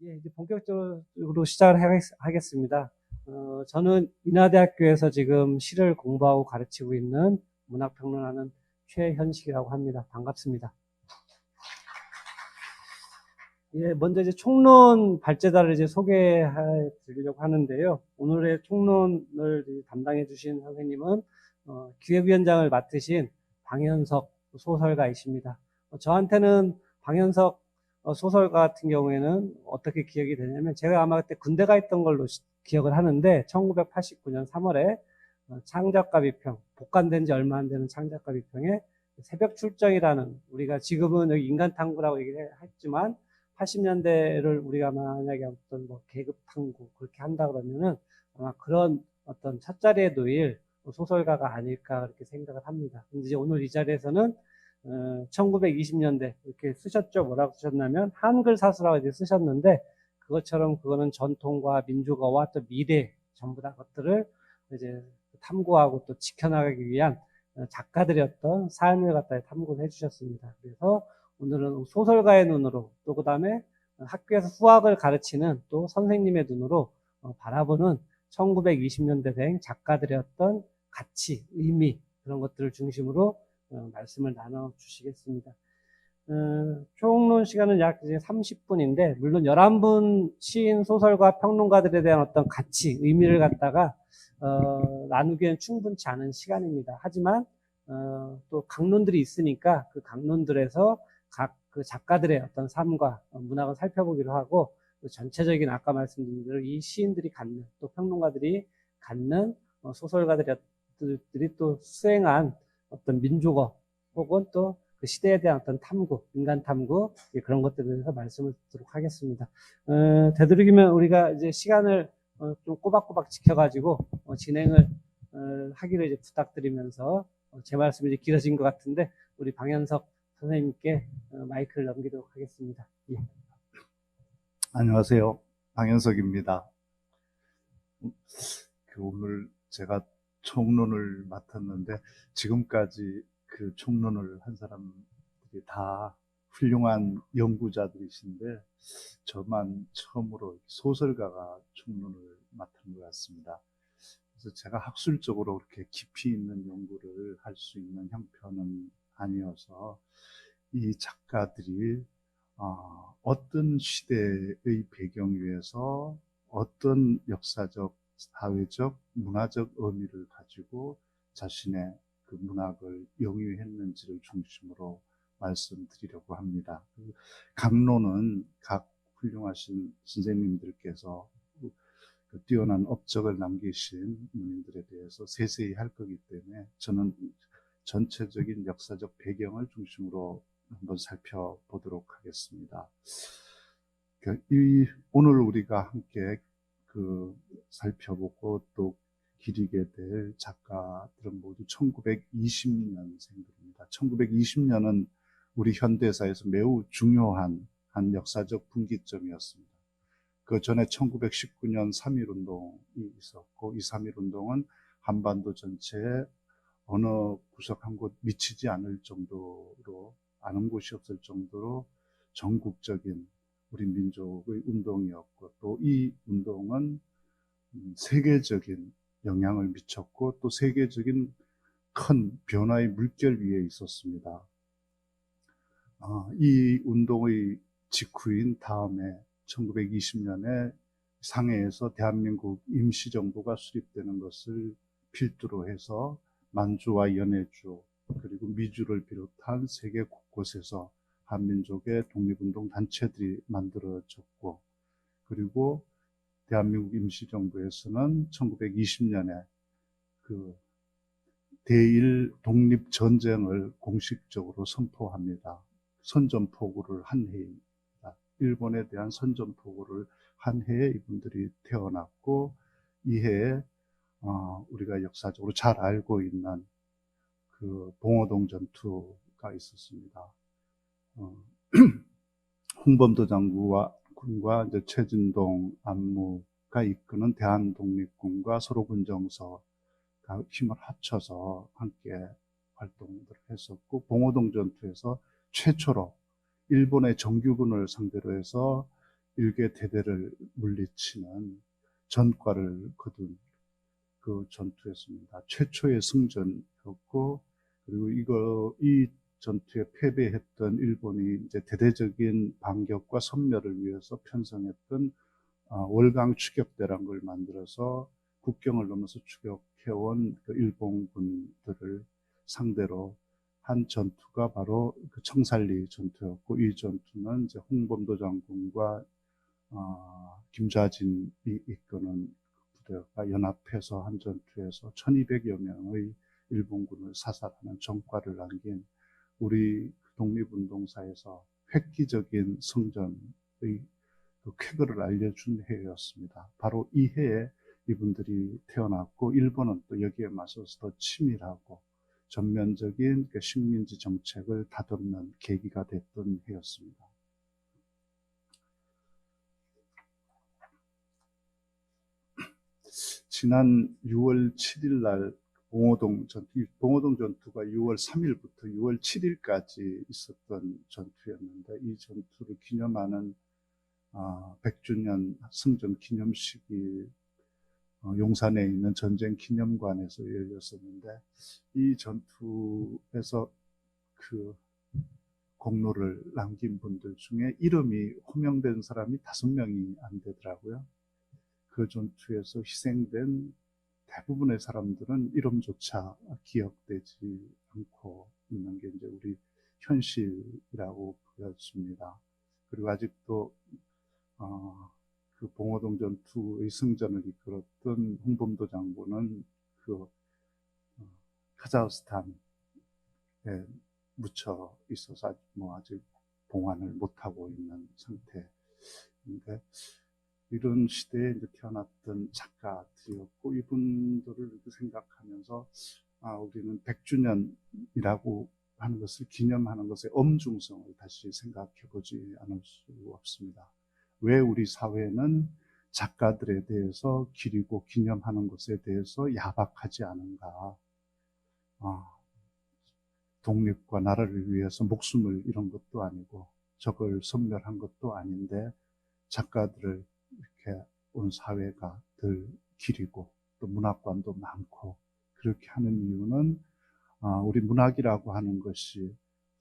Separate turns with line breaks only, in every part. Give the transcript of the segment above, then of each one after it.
예, 이제 본격적으로 시작을 하겠습니다. 저는 인하대학교에서 지금 시를 공부하고 가르치고 있는 문학평론하는 최현식이라고 합니다. 반갑습니다. 예, 먼저 이제 총론 발제자를 이제 소개해 드리려고 하는데요. 오늘의 총론을 담당해 주신 선생님은 기획위원장을 맡으신 방현석 소설가이십니다. 저한테는 방현석 소설가 같은 경우에는 어떻게 기억이 되냐면 제가 아마 그때 군대 가 있던 걸로 기억을 하는데 1989년 3월에 창작가 비평, 복간된 지 얼마 안 되는 창작가 비평에 새벽 출정이라는 우리가 지금은 여기 인간탐구라고 얘기를 했지만 80년대를 우리가 만약에 어떤 뭐 계급 탐구 그렇게 한다 그러면은 아마 그런 어떤 첫자리에 놓일 소설가가 아닐까 그렇게 생각을 합니다. 근데 이제 오늘 이 자리에서는 1920년대 이렇게 쓰셨죠. 뭐라고 쓰셨냐면 한글 사수라고 이제 쓰셨는데 그것처럼 그거는 전통과 민족어와 또 미래 전부 다 것들을 이제 탐구하고 또 지켜나가기 위한 작가들의 어떤 삶을 갖다 탐구를 해주셨습니다. 그래서 오늘은 소설가의 눈으로 또 그다음에 학교에서 수학을 가르치는 또 선생님의 눈으로 바라보는 1920년대생 작가들의 어떤 가치, 의미 그런 것들을 중심으로 말씀을 나눠주시겠습니다. 총론 시간은 약 30분인데 물론 11분 시인, 소설가, 평론가들에 대한 어떤 가치, 의미를 갖다가 나누기엔 충분치 않은 시간입니다. 하지만 또 강론들이 있으니까 그 강론들에서 각 그 작가들의 어떤 삶과 문학을 살펴보기로 하고 또 전체적인 아까 말씀드린 대로 이 시인들이 갖는 또 평론가들이 갖는 소설가들이 또 수행한 어떤 민족어 혹은 또 그 시대에 대한 어떤 탐구, 인간 탐구 그런 것들에 대해서 말씀을 드리도록 하겠습니다. 되도록이면 우리가 이제 시간을 좀 꼬박꼬박 지켜가지고 진행을 하기를 이제 부탁드리면서 제 말씀이 이제 길어진 것 같은데 우리 방현석 선생님께 마이크를 넘기도록 하겠습니다. 예.
안녕하세요. 방현석입니다. 오늘 제가 총론을 맡았는데 지금까지 그 총론을 한 사람들이 다 훌륭한 연구자들이신데 저만 처음으로 소설가가 총론을 맡은 것 같습니다. 그래서 제가 학술적으로 그렇게 깊이 있는 연구를 할 수 있는 형편은 아니어서 이 작가들이 어떤 시대의 배경 위에서 어떤 역사적, 사회적, 문화적 의미를 가지고 자신의 그 문학을 영유했는지를 중심으로 말씀드리려고 합니다. 강론은 각 훌륭하신 선생님들께서 그 뛰어난 업적을 남기신 문인들에 대해서 세세히 할 거기 때문에 저는 전체적인 역사적 배경을 중심으로 한번 살펴보도록 하겠습니다. 오늘 우리가 함께 살펴보고 또 기리게 될 작가들은 모두 1920년생들입니다. 1920년은 우리 현대사에서 매우 중요한 한 역사적 분기점이었습니다. 그 전에 1919년 3.1운동이 있었고 이 3.1운동은 한반도 전체에 어느 구석 한 곳 미치지 않을 정도로 아는 곳이 없을 정도로 전국적인 우리 민족의 운동이었고 또 이 운동은 세계적인 영향을 미쳤고 또 세계적인 큰 변화의 물결 위에 있었습니다. 이 운동의 직후인 다음에 1920년에 상해에서 대한민국 임시정부가 수립되는 것을 필두로 해서 만주와 연해주 그리고 미주를 비롯한 세계 곳곳에서 한민족의 독립운동 단체들이 만들어졌고 그리고 대한민국 임시정부에서는 1920년에 그 대일 독립전쟁을 공식적으로 선포합니다. 선전포고를 한 해입니다. 일본에 대한 선전포고를 한 해에 이분들이 태어났고 이 해에 우리가 역사적으로 잘 알고 있는 그 봉오동 전투가 있었습니다. 홍범도 장군과 이제 최진동 안무가 이끄는 대한독립군과 서로군정서가 힘을 합쳐서 함께 활동을 했었고 봉오동 전투에서 최초로 일본의 정규군을 상대로 해서 일개 대대를 물리치는 전과를 거둔 그 전투였습니다. 최초의 승전이었고, 그리고 이 전투에 패배했던 일본이 이제 대대적인 반격과 섬멸을 위해서 편성했던 월강 추격대란 걸 만들어서 국경을 넘어서 추격해온 그 일본군들을 상대로 한 전투가 바로 그 청살리 전투였고, 이 전투는 이제 홍범도 장군과 김좌진이 이끄는 부대가 연합해서 한 전투에서 1200여 명의 일본군을 사살하는 전과를 남긴 우리 독립운동사에서 획기적인 성전의 그 쾌거를 알려준 해였습니다. 바로 이 해에 이분들이 태어났고, 일본은 또 여기에 맞서서 더 치밀하고 전면적인 그 식민지 정책을 다듬는 계기가 됐던 해였습니다. 지난 6월 7일 날 봉오동 전투가 6월 3일부터 6월 7일까지 있었던 전투였는데, 이 전투를 기념하는 100주년 승전 기념식이 용산에 있는 전쟁 기념관에서 열렸었는데, 이 전투에서 그 공로를 남긴 분들 중에 이름이 호명된 사람이 5명이 안 되더라고요. 그 전투에서 희생된 대부분의 사람들은 이름조차 기억되지 않고 있는 게 이제 우리 현실이라고 보여집니다. 그리고 아직도 그 봉오동 전투의 승전을 이끌었던 홍범도 장군은 그 카자흐스탄에 묻혀 있어서 아직 봉환을 못하고 있는 상태인데, 이런 시대에 이제 태어났던 작가들이었고, 이분들을 이렇게 생각하면서 우리는 100주년이라고 하는 것을 기념하는 것의 엄중성을 다시 생각해 보지 않을 수 없습니다. 왜 우리 사회는 작가들에 대해서 기리고 기념하는 것에 대해서 야박하지 않은가? 독립과 나라를 위해서 목숨을 잃은 것도 아니고 적을 섬멸한 것도 아닌데, 작가들을 이렇게 온 사회가 늘 기리고 또 문학관도 많고 그렇게 하는 이유는 우리 문학이라고 하는 것이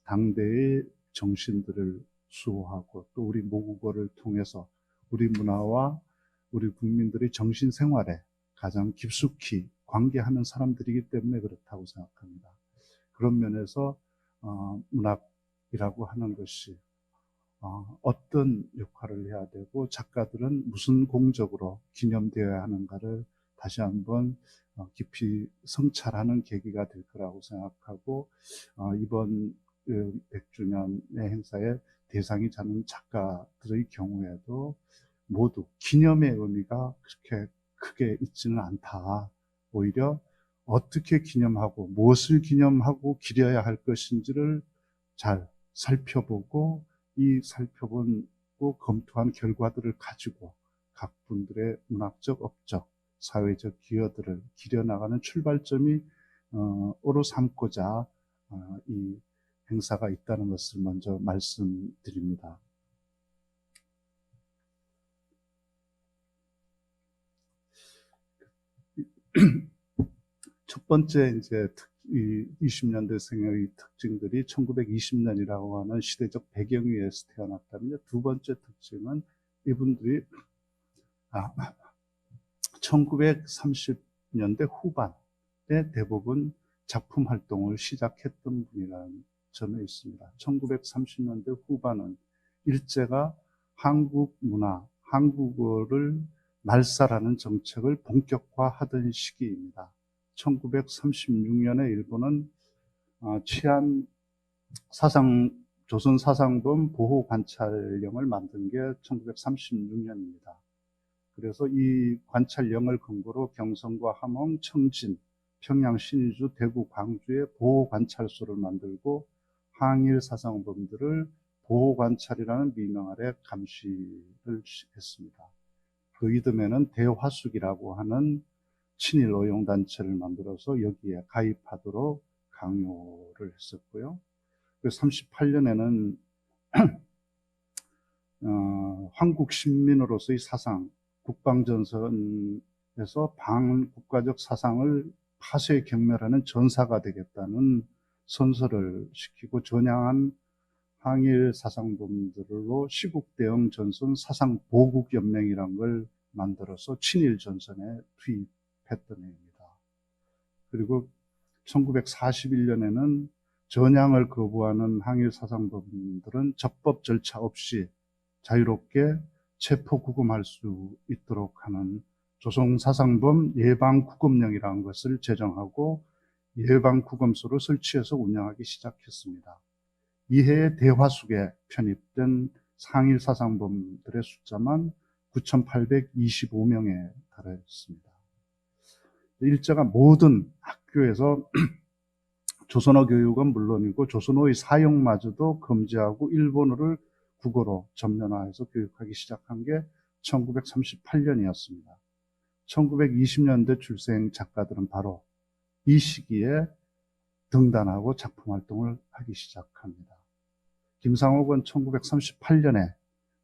당대의 정신들을 수호하고 또 우리 모국어를 통해서 우리 문화와 우리 국민들의 정신 생활에 가장 깊숙이 관계하는 사람들이기 때문에 그렇다고 생각합니다. 그런 면에서 문학이라고 하는 것이 어떤 역할을 해야 되고 작가들은 무슨 공적으로 기념되어야 하는가를 다시 한번 깊이 성찰하는 계기가 될 거라고 생각하고, 이번 100주년의 행사에 대상이 잡는 작가들의 경우에도 모두 기념의 의미가 그렇게 크게 있지는 않다. 오히려 어떻게 기념하고 무엇을 기념하고 기려야 할 것인지를 잘 살펴보고, 이 살펴보고 검토한 결과들을 가지고 각 분들의 문학적, 업적, 사회적 기여들을 기려나가는 출발점이 오로 삼고자 이 행사가 있다는 것을 먼저 말씀드립니다. 첫 번째 이제 이 20년대생의 특징들이 1920년이라고 하는 시대적 배경 위에서 태어났다면요. 두 번째 특징은 이분들이 1930년대 후반에 대부분 작품 활동을 시작했던 분이라는 점에 있습니다. 1930년대 후반은 일제가 한국 문화, 한국어를 말살하는 정책을 본격화하던 시기입니다. 1936년에 일본은 조선 사상범 보호 관찰령을 만든 게 1936년입니다. 그래서 이 관찰령을 근거로 경성과 함흥, 청진, 평양, 신의주, 대구, 광주에 보호 관찰소를 만들고 항일 사상범들을 보호 관찰이라는 미명 아래 감시를 했습니다. 그 이듬해는 대화숙이라고 하는 친일 어용단체를 만들어서 여기에 가입하도록 강요를 했었고요. 38년에는 한국 신민으로서의 사상, 국방전선에서 반국가적 사상을 파쇄 경멸하는 전사가 되겠다는 선서를 시키고 전향한 항일 사상범들로 시국대응 전선 사상보국연맹이란 걸 만들어서 친일 전선에 투입했던 해입니다. 그리고 1941년에는 전향을 거부하는 항일 사상범들은 적법 절차 없이 자유롭게 체포 구금할 수 있도록 하는 조성사상범 예방구금령이라는 것을 제정하고 예방구금소를 설치해서 운영하기 시작했습니다. 이해의 대화숙에 편입된 상일 사상범들의 숫자만 9,825명에 달했습니다. 일제가 모든 학교에서 조선어 교육은 물론이고 조선어의 사용마저도 금지하고 일본어를 국어로 전면화해서 교육하기 시작한 게 1938년이었습니다. 1920년대 출생 작가들은 바로 이 시기에 등단하고 작품 활동을 하기 시작합니다. 김상옥은 1938년에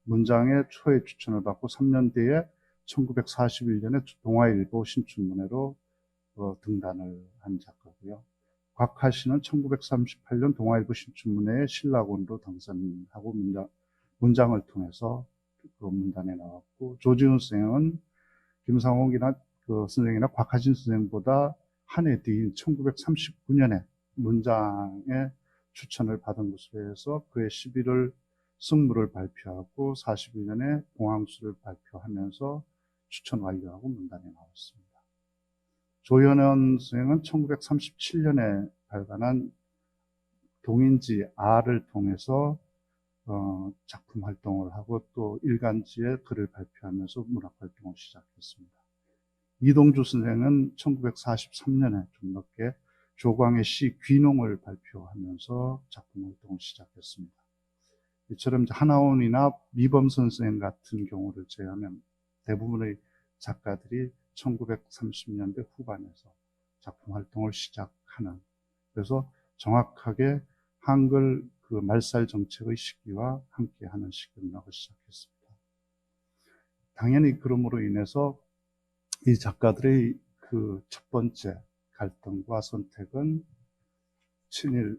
문장의 초회 추천을 받고 3년 뒤에 1941년에 동아일보 신춘문예로 등단을 한 작가고요. 곽하씨는 1938년 동아일보 신춘문예에 신락원으로 당선하고 문장을 통해서 그 문단에 나왔고, 조지훈 선생은 김상옥이나 선생이나 곽하신 선생보다 한 해 뒤인 1939년에 문장에 추천을 받은 것으로 해서 그해 11월 승무를 발표하고 41년에 공항수를 발표하면서 추천 완료하고 문단에 나왔습니다. 조현현 선생은 1937년에 발간한 동인지 R을 통해서 작품 활동을 하고 또 일간지에 글을 발표하면서 문학 활동을 시작했습니다. 이동주 선생은 1943년에 좀 늦게 조광의 시 귀농을 발표하면서 작품 활동을 시작했습니다. 이처럼 하나원이나 미범 선생 같은 경우를 제외하면 대부분의 작가들이 1930년대 후반에서 작품 활동을 시작하는, 그래서 정확하게 한글 그 말살 정책의 시기와 함께하는 시기로 나가기 시작했습니다. 당연히 그러므로 인해서 이 작가들의 그 첫 번째 갈등과 선택은 친일의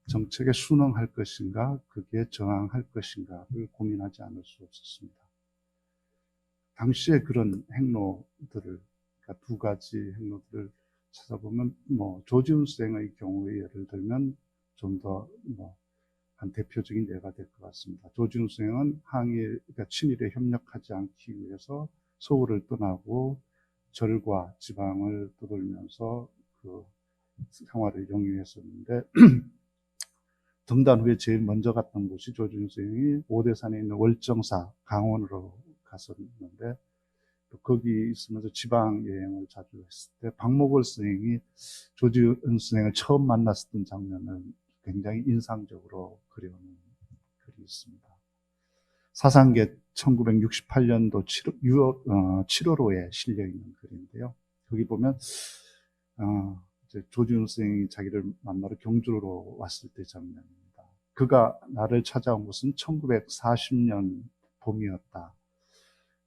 정책에 순응할 것인가, 거기에 저항할 것인가를 고민하지 않을 수 없었습니다. 당시에 그런 행로들을, 그러니까 두 가지 행로들을 찾아보면, 조지훈 선생의 경우에 예를 들면 좀 더 한 대표적인 예가 될 것 같습니다. 조지훈 선생은 그러니까 친일에 협력하지 않기 위해서 서울을 떠나고 절과 지방을 떠돌면서 그 생활을 영위했었는데, 등단 후에 제일 먼저 갔던 곳이 조지훈 선생이 오대산에 있는 월정사 강원으로 갔었는데, 거기 있으면서 지방 여행을 자주 했을 때 박목월 선생이 조지훈 선생을 처음 만났었던 장면을 굉장히 인상적으로 그려놓은 글이 있습니다. 사상계 1968년도 7월호에 실려있는 글인데요. 거기 보면 이제 조지훈 선생이 자기를 만나러 경주로 왔을 때 장면입니다. 그가 나를 찾아온 것은 1940년 봄이었다.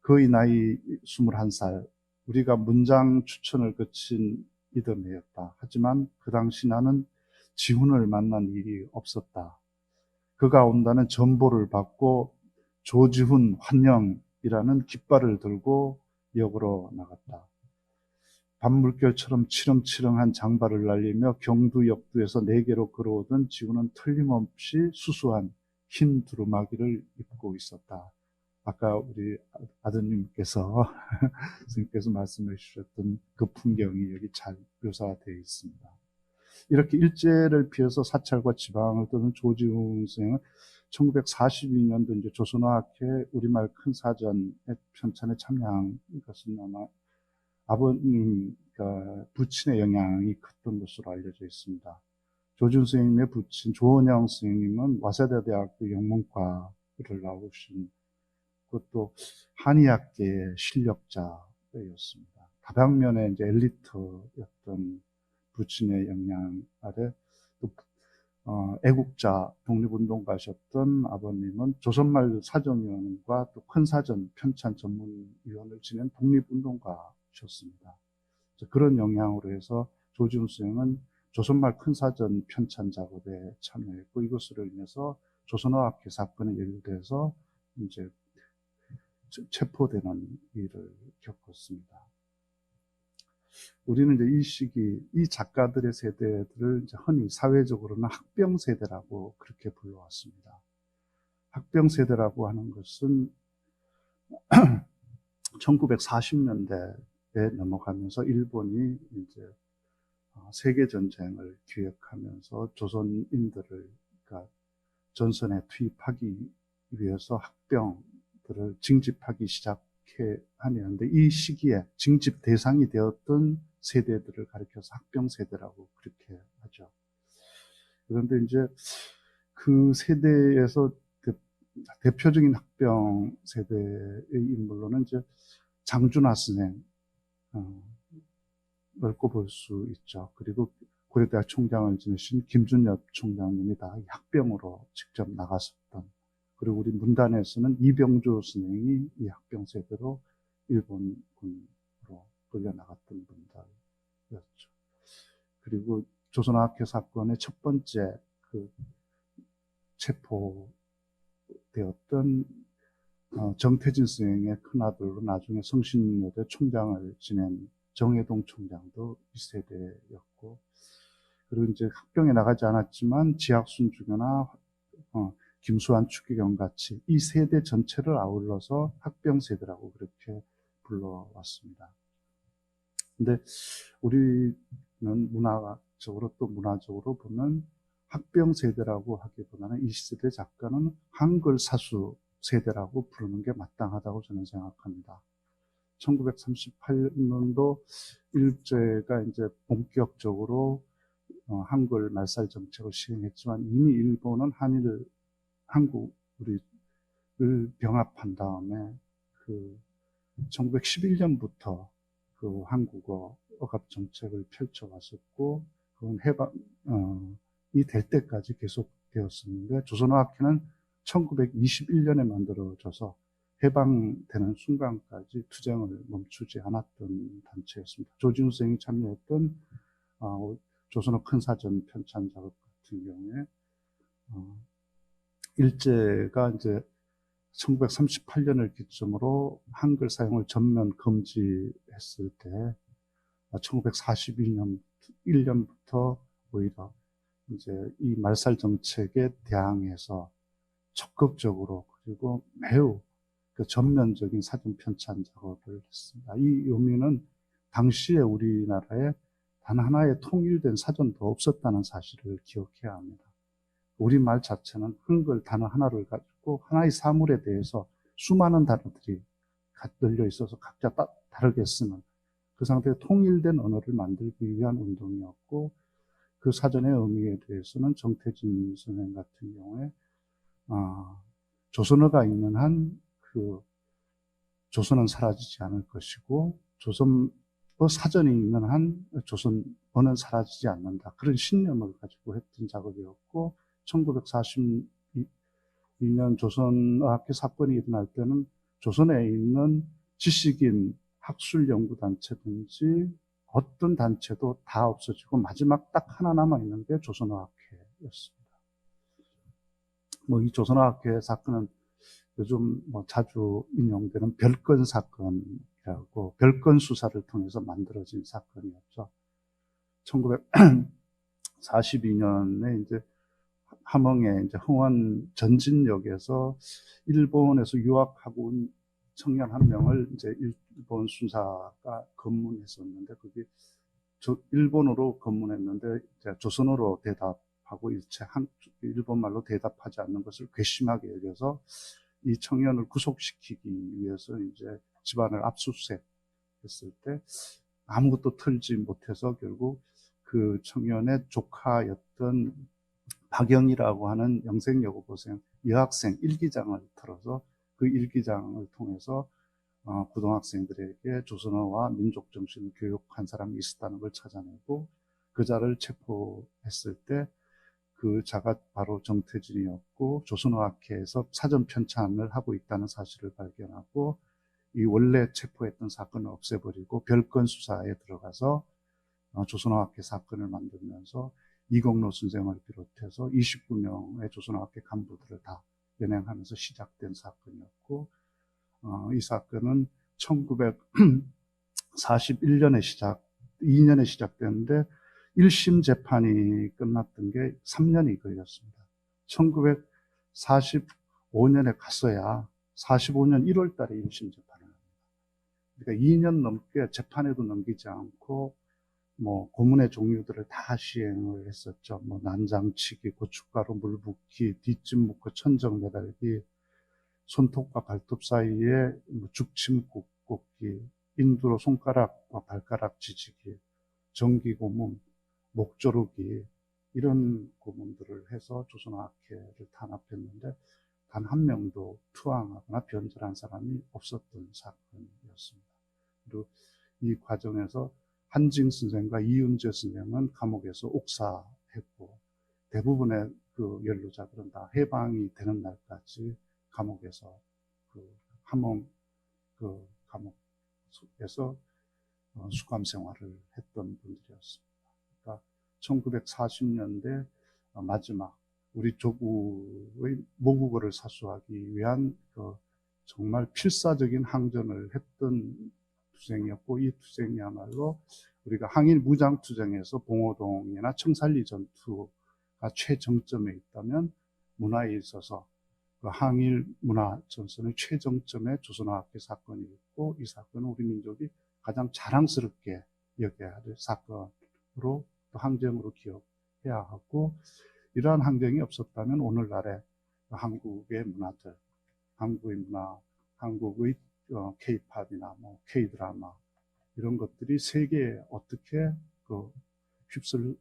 그의 나이 21살, 우리가 문장 추천을 거친 이듬해였다. 하지만 그 당시 나는 지훈을 만난 일이 없었다. 그가 온다는 전보를 받고 조지훈 환영이라는 깃발을 들고 역으로 나갔다. 밤물결처럼 치렁치렁한 장발을 날리며 경두 역도에서 4개로 걸어오던 지훈은 틀림없이 수수한 흰 두루마기를 입고 있었다. 아까 우리 아드님께서 선생님께서 말씀해 주셨던 그 풍경이 여기 잘 묘사되어 있습니다. 이렇게 일제를 피해서 사찰과 지방을 떠는 조지훈 선생은 1942년도 이제 조선어학회 우리말 큰 사전의 편찬에 참여한 것은 아마 아버님, 그러니까 부친의 영향이 컸던 것으로 알려져 있습니다. 조지훈 선생님의 부친 조원영 선생님은 와세다 대학교 영문과를 나오신, 그것도 한의학계의 실력자였습니다. 다방면에 이제 엘리트였던 부친의 영향 아래 또 애국자 독립운동가셨던 아버님은 조선말 사정위원과 또 큰사전 편찬 전문위원을 지낸 독립운동가셨습니다. 그런 영향으로 해서 조지훈 선생은 조선말 큰사전 편찬 작업에 참여했고, 이것으로 인해서 조선어학회 사건에 연루돼서 이제 체포되는 일을 겪었습니다. 우리는 이제 이 시기, 이 작가들의 세대들을 이제 흔히 사회적으로는 학병 세대라고 그렇게 불러왔습니다. 학병 세대라고 하는 것은 1940년대에 넘어가면서 일본이 이제 세계전쟁을 기획하면서 조선인들을, 그러니까 전선에 투입하기 위해서 학병들을 징집하기 시작하는데, 이 시기에 징집 대상이 되었던 세대들을 가리켜서 학병 세대라고 그렇게 하죠. 그런데 이제 그 세대에서 대표적인 학병 세대의 인물로는 이제 장준하 선생, 꼽을 수 있죠. 그리고 고려대학 총장을 지내신 김준엽 총장님이 다 학병으로 직접 나갔었던, 그리고 우리 문단에서는 이병조 선생이 이 학병 세대로 일본군으로 끌려나갔던 분들이었죠. 그리고 조선어학회 사건의 첫 번째 그 체포되었던 정태진 선생의 큰아들로 나중에 성신여대 총장을 지낸 정혜동 총장도 이 세대였고, 그리고 이제 학병에 나가지 않았지만 지학순 주교나 김수환 추기경 같이 이 세대 전체를 아울러서 학병 세대라고 그렇게 불러왔습니다. 근데 우리는 문화적으로 또 문화적으로 보면 학병 세대라고 하기보다는 이 시대 작가는 한글 사수 세대라고 부르는 게 마땅하다고 저는 생각합니다. 1938년도 일제가 이제 본격적으로 한글 말살 정책을 시행했지만, 이미 일본은 한국을 병합한 다음에 그 1911년부터 그 한국어 억압 정책을 펼쳐왔었고, 그건 해방이 될 때까지 계속되었었는데, 조선어학회는 1921년에 만들어져서 해방되는 순간까지 투쟁을 멈추지 않았던 단체였습니다. 조지훈 선생이 참여했던 조선어 큰사전 편찬 작업 같은 경우에 일제가 이제 1938년을 기점으로 한글 사용을 전면 금지했을 때 1941년부터 오히려 이제 이 말살 정책에 대항해서 적극적으로, 그리고 매우 그 전면적인 사전 편찬 작업을 했습니다. 이 의미는 당시에 우리나라에 단 하나의 통일된 사전도 없었다는 사실을 기억해야 합니다. 우리말 자체는 한글 단어 하나를 가지고 하나의 사물에 대해서 수많은 단어들이 널려 있어서 각자 다르게 쓰는 그 상태의 통일된 언어를 만들기 위한 운동이었고, 그 사전의 의미에 대해서는 정태진 선생 같은 경우에 조선어가 있는 한 그 조선은 사라지지 않을 것이고, 조선어 사전이 있는 한 조선어는 사라지지 않는다, 그런 신념을 가지고 했던 작업이었고, 1942년 조선어학회 사건이 일어날 때는 조선에 있는 지식인 학술연구단체든지 어떤 단체도 다 없어지고 마지막 딱 하나 남아있는 게 조선어학회였습니다. 이 조선어학회 사건은 요즘 자주 인용되는 별건 사건이라고, 별건 수사를 통해서 만들어진 사건이었죠. 1942년에 이제 함흥의 이제 흥원 전진역에서 일본에서 유학하고 온 청년 한 명을 이제 일본 순사가 검문했었는데, 그게 일본어로 검문했는데 이제 조선어로 대답하고 일체 일본말로 대답하지 않는 것을 괘씸하게 여겨서 이 청년을 구속시키기 위해서 이제 집안을 압수수색했을 때 아무것도 털지 못해서 결국 그 청년의 조카였던 박영이라고 하는 영생여고고생 여학생 일기장을 털어서 그 일기장을 통해서 고등학생들에게 조선어와 민족 정신을 교육한 사람이 있었다는 걸 찾아내고, 그자를 체포했을 때 그 자가 바로 정태진이었고 조선어학회에서 사전 편찬을 하고 있다는 사실을 발견하고 이 원래 체포했던 사건을 없애버리고 별건 수사에 들어가서 조선어학회 사건을 만들면서 이공로 선생을 비롯해서 29명의 조선어학회 간부들을 다 연행하면서 시작된 사건이었고 이 사건은 1941년에 2년에 시작됐는데 1심 재판이 끝났던 게 3년이 걸렸습니다. 1945년에 갔어야 45년 1월 달에 1심 재판을 합니다. 그러니까 2년 넘게 재판에도 넘기지 않고 뭐 고문의 종류들을 다 시행을 했었죠. 뭐 난장치기, 고춧가루 물 붓기, 뒷짐 묶고 천정 매달기, 손톱과 발톱 사이에 뭐 죽침 꽂기, 인두로 손가락과 발가락 지지기, 전기 고문, 목 조르기 이런 고문들을 해서 조선어학회를 탄압했는데 단 한 명도 투항하거나 변절한 사람이 없었던 사건이었습니다. 그리고 이 과정에서 한징 선생과 이윤재 선생은 감옥에서 옥사했고 대부분의 그 연루자들은 다 해방이 되는 날까지 감옥에서 그 함흥 그 감옥에서 수감 생활을 했던 분들이었습니다. 그러니까 1940년대 마지막 우리 조국의 모국어를 사수하기 위한 그 정말 필사적인 항전을 했던 투쟁이었고 이 투쟁이야말로 우리가 항일 무장투쟁에서 봉오동이나 청산리 전투가 최정점에 있다면 문화에 있어서 그 항일 문화 전선의 최정점에 조선어학회 사건이 있고 이 사건은 우리 민족이 가장 자랑스럽게 여겨야 할 사건으로 또 항쟁으로 기억해야 하고 이러한 항쟁이 없었다면 오늘날의 한국의 문화들, 한국의 문화, 한국의 K-팝이나 뭐 K-드라마 이런 것들이 세계에 어떻게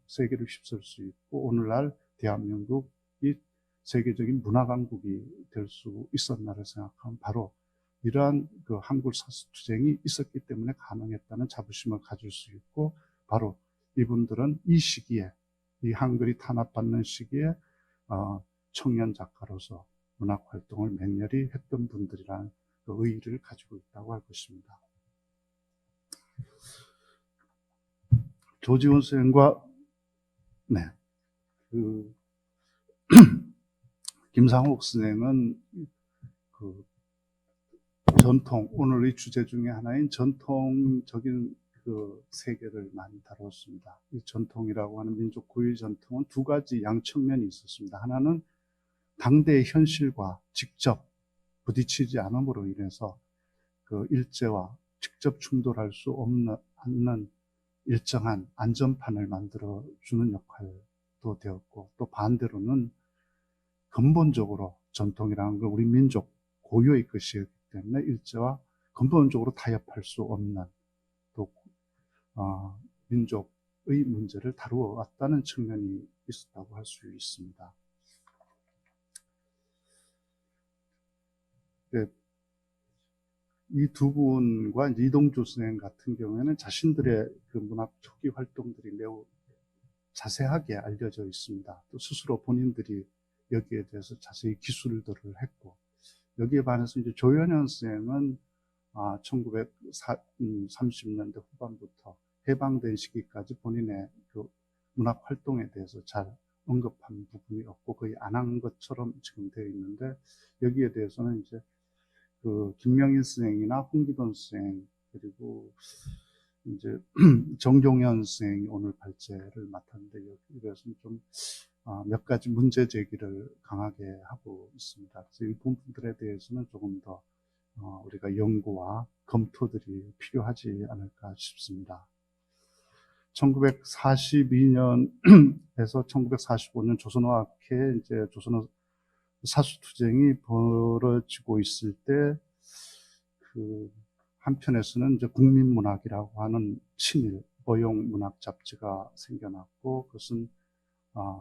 세계를 휩쓸 수 있고 오늘날 대한민국이 세계적인 문화 강국이 될 수 있었나를 생각하면 바로 이러한 그 한국 사수투쟁이 있었기 때문에 가능했다는 자부심을 가질 수 있고 바로 이분들은 이 시기에 이 한글이 탄압받는 시기에 청년 작가로서 문학 활동을 맹렬히 했던 분들이라는 그 의의를 가지고 있다고 할 것입니다. 조지훈 선생과 김상옥 선생은 그 전통, 오늘의 주제 중에 하나인 전통적인 그 세계를 많이 다뤘습니다. 이 전통이라고 하는 민족 고유의 전통은 두 가지 양측면이 있었습니다. 하나는 당대의 현실과 직접 부딪히지 않음으로 인해서 그 일제와 직접 충돌할 수 없는 일정한 안전판을 만들어주는 역할도 되었고 또 반대로는 근본적으로 전통이라는 건 우리 민족 고유의 것이기 때문에 일제와 근본적으로 타협할 수 없는 또 민족의 문제를 다루어 왔다는 측면이 있었다고 할 수 있습니다. 네, 이 두 분과 이동주 선생 같은 경우에는 자신들의 그 문학 초기 활동들이 매우 자세하게 알려져 있습니다. 또 스스로 본인들이 여기에 대해서 자세히 기술들을 했고 여기에 반해서 이제 조현현 선생은 1930년대 후반부터 해방된 시기까지 본인의 그 문학 활동에 대해서 잘 언급한 부분이 없고 거의 안 한 것처럼 지금 되어 있는데 여기에 대해서는 이제 그 김명인 선생이나 홍기돈 선생 그리고 이제 정종현 선생이 오늘 발제를 맡았는데 여기에서는 좀 몇 가지 문제 제기를 강하게 하고 있습니다. 그래서 이 부분들에 대해서는 조금 더 우리가 연구와 검토들이 필요하지 않을까 싶습니다. 1942년에서 1945년 조선어학회 이제 조선어 사수투쟁이 벌어지고 있을 때 그 한편에서는 이제 국민문학이라고 하는 친일 어용 문학 잡지가 생겨났고 그것은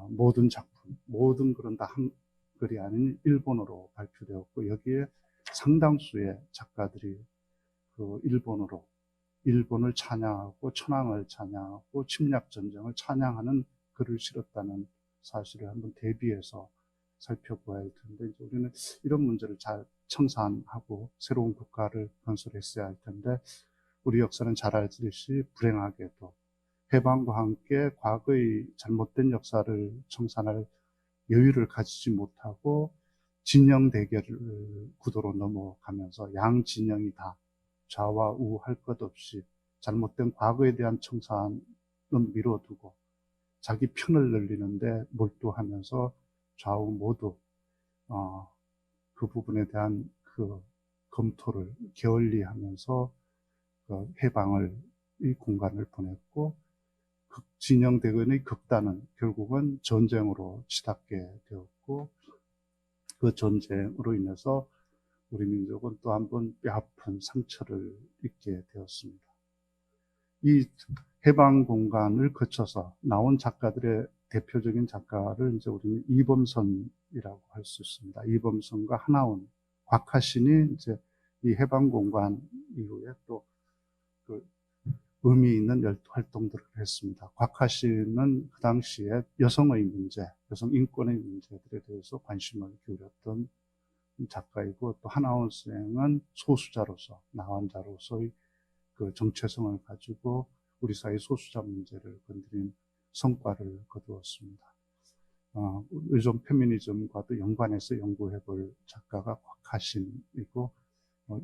모든 작품, 모든 글은 다 한글이 아닌 일본어로 발표되었고 여기에 상당수의 작가들이 그 일본을 찬양하고 천황을 찬양하고 침략 전쟁을 찬양하는 글을 실었다는 사실을 한번 대비해서 살펴보아야 할 텐데, 이제 우리는 이런 문제를 잘 청산하고 새로운 국가를 건설했어야 할 텐데, 우리 역사는 잘 알듯이 불행하게도 해방과 함께 과거의 잘못된 역사를 청산할 여유를 가지지 못하고 진영 대결 구도로 넘어가면서 양 진영이 다 좌와 우 할 것 없이 잘못된 과거에 대한 청산은 미뤄두고 자기 편을 늘리는데 몰두하면서 좌우 모두 그 부분에 대한 그 검토를 게을리하면서 그 해방을 이 공간을 보냈고, 진영 대근의 극단은 결국은 전쟁으로 치닫게 되었고, 그 전쟁으로 인해서 우리 민족은 또 한 번 뼈아픈 상처를 입게 되었습니다. 이 해방 공간을 거쳐서 나온 작가들의 대표적인 작가를 이제 우리는 이범선이라고 할 수 있습니다. 이범선과 하나원, 곽하신이 이제 이 해방 공간 이후에 또 그 의미 있는 활동들을 했습니다. 곽하신은 그 당시에 여성의 문제, 여성 인권의 문제들에 대해서 관심을 기울였던 작가이고, 또 하나원 선생은 소수자로서, 나환자로서의 그 정체성을 가지고 우리 사회 소수자 문제를 건드린 성과를 거두었습니다. 요즘 페미니즘과도 연관해서 연구해볼 작가가 곽하신이고,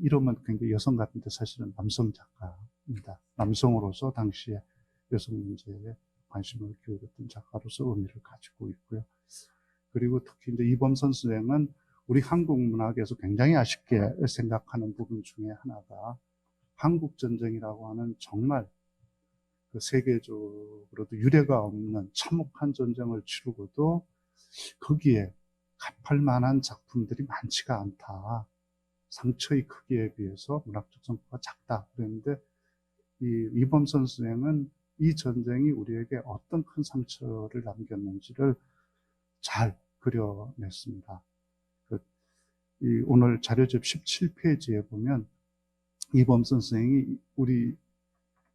이름은 굉장히 여성 같은데 사실은 남성 작가입니다. 남성으로서 당시에 여성 문제에 관심을 기울였던 작가로서 의미를 가지고 있고요. 그리고 특히 이제 이범선 선생은 우리 한국 문학에서 굉장히 아쉽게 생각하는 부분 중에 하나가, 한국 전쟁이라고 하는 정말 그 세계적으로도 유례가 없는 참혹한 전쟁을 치르고도 거기에 갚을 만한 작품들이 많지가 않다. 상처의 크기에 비해서 문학적 성과가 작다. 그랬는데 이 이범선 선생은 이 전쟁이 우리에게 어떤 큰 상처를 남겼는지를 잘 그려냈습니다. 오늘 자료집 17페이지에 보면 이범선 선생이 우리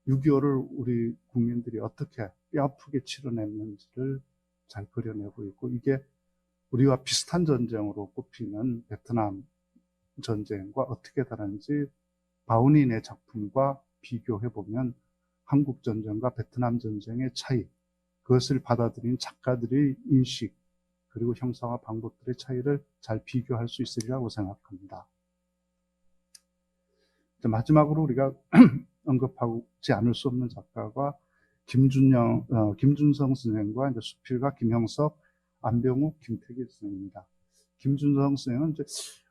6.25를 우리 국민들이 어떻게 뼈아프게 치러냈는지를 잘 그려내고 있고, 이게 우리와 비슷한 전쟁으로 꼽히는 베트남 전쟁과 어떻게 다른지 바우닌의 작품과 비교해보면 한국 전쟁과 베트남 전쟁의 차이, 그것을 받아들인 작가들의 인식, 그리고 형상화 방법들의 차이를 잘 비교할 수 있으리라고 생각합니다. 마지막으로 우리가 언급하지 않을 수 없는 작가가 김준성 선생과 이제 수필가 김형석, 안병욱, 김태길 선생입니다. 김준성 선생은 이제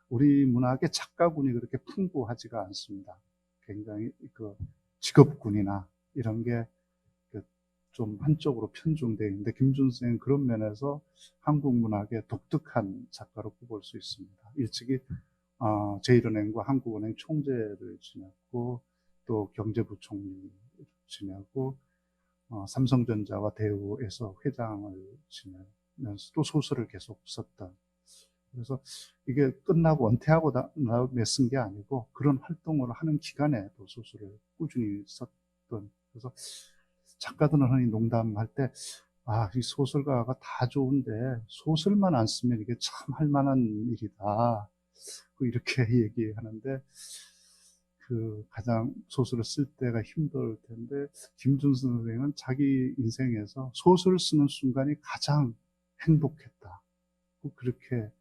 우리 문학의 작가군이 그렇게 풍부하지가 않습니다. 굉장히 그 직업군이나 이런 게 좀 한쪽으로 편중되어 있는데, 김준성은 그런 면에서 한국 문학의 독특한 작가로 꼽을 수 있습니다. 일찍이 제1은행과 한국은행 총재를 지냈고, 또 경제부총리를 지내고, 삼성전자와 대우에서 회장을 지내면서 또 소설을 계속 썼던, 그래서 이게 끝나고 은퇴하고 나중에 쓴 게 아니고 그런 활동을 하는 기간에 또 소설을 꾸준히 썼던, 그래서 작가들은 흔히 농담할 때, 이 소설가가 다 좋은데 소설만 안 쓰면 이게 참 할 만한 일이다, 이렇게 얘기하는데, 그 가장 소설을 쓸 때가 힘들 텐데 김준선 선생은 자기 인생에서 소설을 쓰는 순간이 가장 행복했다, 그렇게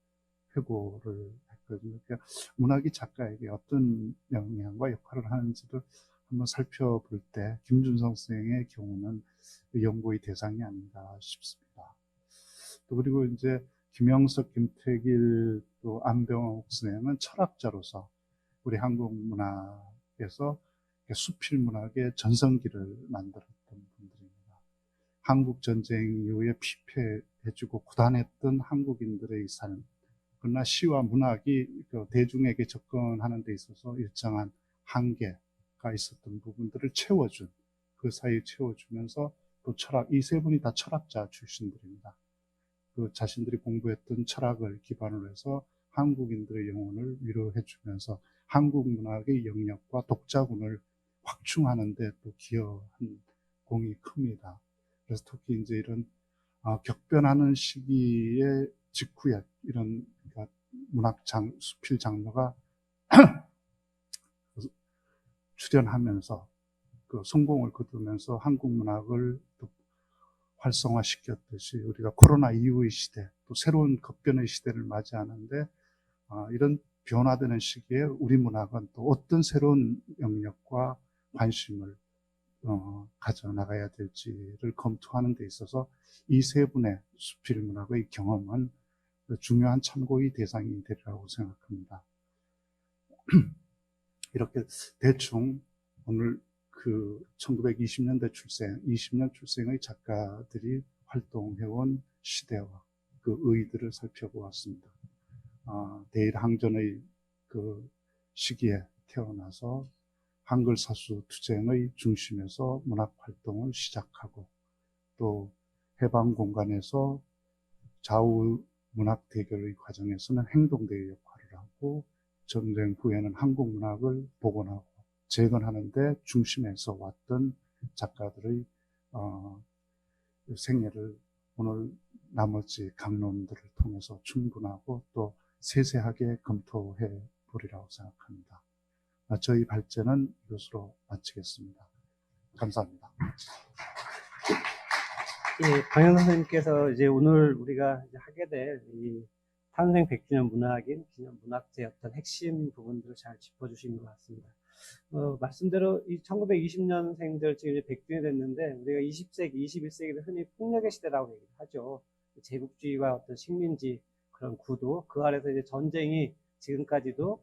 회고를 했거든요. 그러니까 문학이 작가에게 어떤 영향과 역할을 하는지를 한번 살펴볼 때 김준성 선생의 경우는 연구의 대상이 아닌가 싶습니다. 또 그리고 이제 김영석, 김태길, 또 안병욱 선생은 철학자로서 우리 한국 문학에서 수필 문학의 전성기를 만들었던 분들입니다. 한국 전쟁 이후에 피폐해지고 고단했던 한국인들의 삶, 그러나 시와 문학이 대중에게 접근하는 데 있어서 일정한 한계가 있었던 부분들을 채워준, 그 사이에 채워주면서 또 철학, 이 세 분이 다 철학자 출신들입니다. 그 자신들이 공부했던 철학을 기반으로 해서 한국인들의 영혼을 위로해주면서 한국 문학의 영역과 독자군을 확충하는 데 또 기여한 공이 큽니다. 그래서 특히 이제 이런 격변하는 시기의 직후에 이런 그러니까 수필 장르가 출현하면서 그 성공을 거두면서 한국 문학을 또 활성화시켰듯이 우리가 코로나 이후의 시대, 또 새로운 급변의 시대를 맞이하는데 이런 변화되는 시기에 우리 문학은 또 어떤 새로운 영역과 관심을 가져나가야 될지를 검토하는 데 있어서 이 세 분의 수필 문학의 경험은 중요한 참고의 대상이 되리라고 생각합니다. 이렇게 대충 오늘 그 1920년대 출생, 20년 출생의 작가들이 활동해온 시대와 그 의의들을 살펴보았습니다. 대일항전의 그 시기에 태어나서 한글 사수 투쟁의 중심에서 문학 활동을 시작하고 또 해방 공간에서 좌우 문학 대결의 과정에서는 행동대의 역할을 하고 전쟁 후에는 한국 문학을 복원하고 재건하는데 중심에서 왔던 작가들의 생애를 오늘 나머지 강론들을 통해서 충분하고 또 세세하게 검토해 보리라고 생각합니다. 저희 발제는 이것으로 마치겠습니다. 감사합니다.
예, 방현 선생님께서 이제 오늘 우리가 이제 하게 될 이 탄생 100주년 문학인 기념 문학제의 어떤 핵심 부분들을 잘 짚어주신 것 같습니다. 말씀대로 이 1920년생들 지금 이제 100주년이 됐는데 우리가 20세기, 21세기를 흔히 폭력의 시대라고 얘기하죠. 제국주의와 어떤 식민지 그런 구도, 그 아래서 이제 전쟁이 지금까지도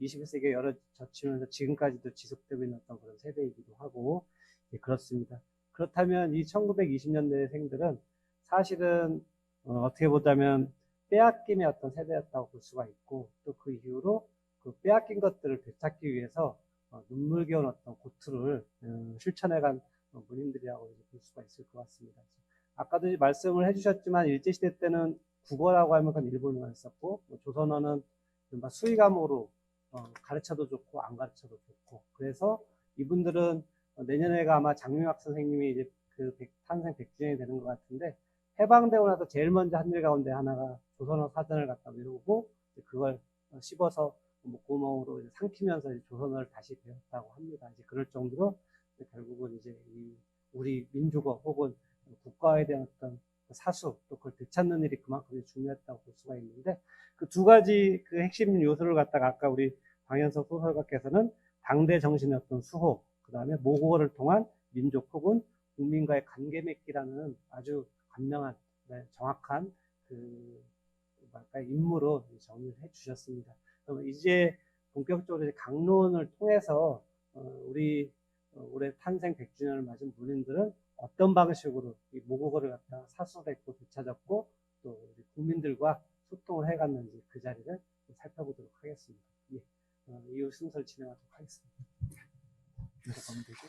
21세기에 여러 젖히면서 지금까지도 지속되고 있는 어떤 그런 세대이기도 하고, 예, 그렇습니다. 그렇다면 이 1920년대생들은 사실은 어떻게 보자면 빼앗김의 어떤 세대였다고 볼 수가 있고, 또 그 이후로 그 빼앗긴 것들을 되찾기 위해서 눈물겨운 어떤 고투를 실천해간 문인들이라고 볼 수가 있을 것 같습니다. 아까도 말씀을 해주셨지만 일제시대 때는 국어라고 하면 그건 일본어만 썼고, 조선어는 수의감으로 가르쳐도 좋고 안 가르쳐도 좋고, 그래서 이분들은 내년에가 아마 장명학 선생님이 이제 그 탄생 100주년이 되는 것 같은데, 해방되고 나서 제일 먼저 한 일 가운데 하나가 조선어 사전을 갖다 외우고 그걸 씹어서 목구멍으로 삼키면서 조선어를 다시 배웠다고 합니다. 이제 그럴 정도로 결국은 이제 우리 민족어 혹은 국가에 대한 어떤 사수 또 그걸 되찾는 일이 그만큼 중요했다고 볼 수가 있는데, 그 두 가지 그 핵심 요소를 갖다가 아까 우리 방현석 소설가께서는 당대 정신의 어떤 수호, 그 다음에 모국어를 통한 민족 혹은 국민과의 관계 맺기라는 아주 간명한, 정확한 그 임무로 정리를 해주셨습니다. 그럼 이제 본격적으로 이제 강론을 통해서 우리 올해 탄생 100주년을 맞은 문인들은 어떤 방식으로 이 모국어를 갖다 사수했고 되찾았고 또 우리 국민들과 소통을 해갔는지 그 자리를 살펴보도록 하겠습니다. 예, 이후 순서를 진행하도록 하겠습니다.
이렇게 가면 되죠?